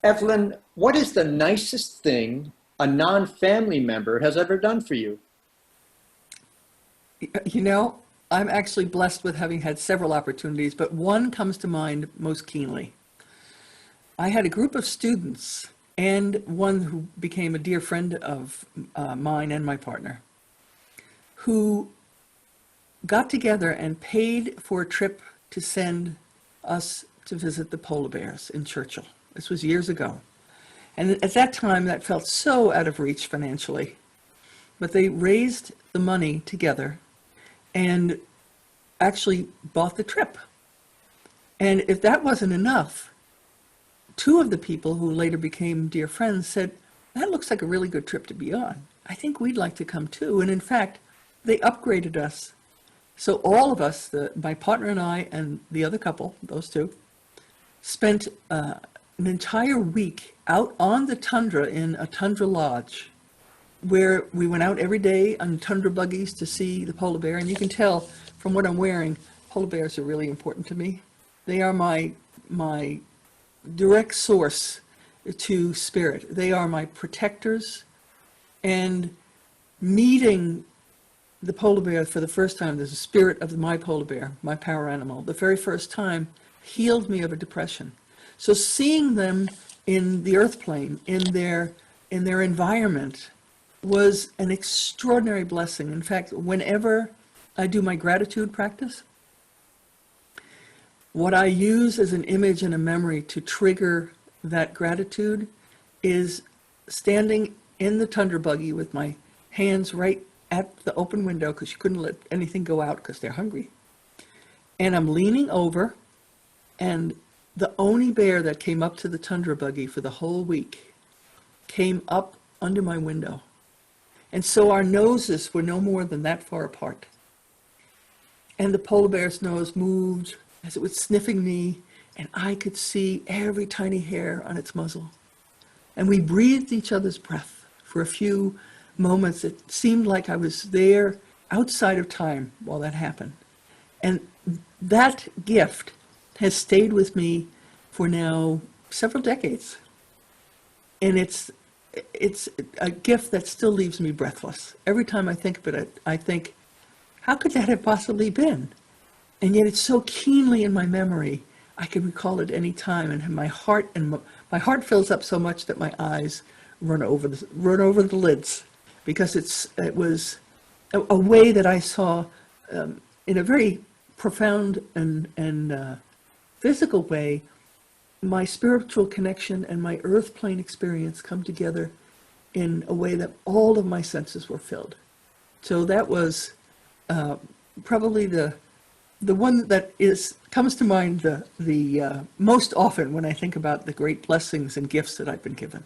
Evelyn, what is the nicest thing a non-family member has ever done for you? You know, I'm actually blessed with having had several opportunities, but one comes to mind most keenly. I had a group of students and one who became a dear friend of mine and my partner, who got together and paid for a trip to send us to visit the polar bears in Churchill. This was years ago. And at that time, that felt so out of reach financially. But they raised the money together and actually bought the trip. And if that wasn't enough, two of the people who later became dear friends said, that looks like a really good trip to be on. I think we'd like to come too. And in fact, they upgraded us. So all of us, my partner and I and the other couple, those two, spent an entire week out on the tundra in a tundra lodge where we went out every day on tundra buggies to see the polar bear. And you can tell from what I'm wearing, polar bears are really important to me. They are my direct source to spirit. They are my protectors. And meeting the polar bear for the first time, there's a spirit of my polar bear, my power animal, the very first time, healed me of a depression. So seeing them in the earth plane, in their environment, was an extraordinary blessing. In fact, whenever I do my gratitude practice, what I use as an image and a memory to trigger that gratitude is standing in the tundra buggy with my hands right at the open window, because you couldn't let anything go out because they're hungry. And I'm leaning over, and the only bear that came up to the tundra buggy for the whole week came up under my window. And so our noses were no more than that far apart. And the polar bear's nose moved as it was sniffing me, and I could see every tiny hair on its muzzle. And we breathed each other's breath for a few moments. It seemed like I was there outside of time while that happened. And that gift has stayed with me for now several decades. And it's a gift that still leaves me breathless. Every time I think of it, I think, how could that have possibly been? And yet it's so keenly in my memory, I can recall it any time. And my heart fills up so much that my eyes run over the lids, because it was a way that I saw in a very profound and physical way, my spiritual connection and my earth plane experience come together in a way that all of my senses were filled. So that was probably the one that comes to mind the most often when I think about the great blessings and gifts that I've been given.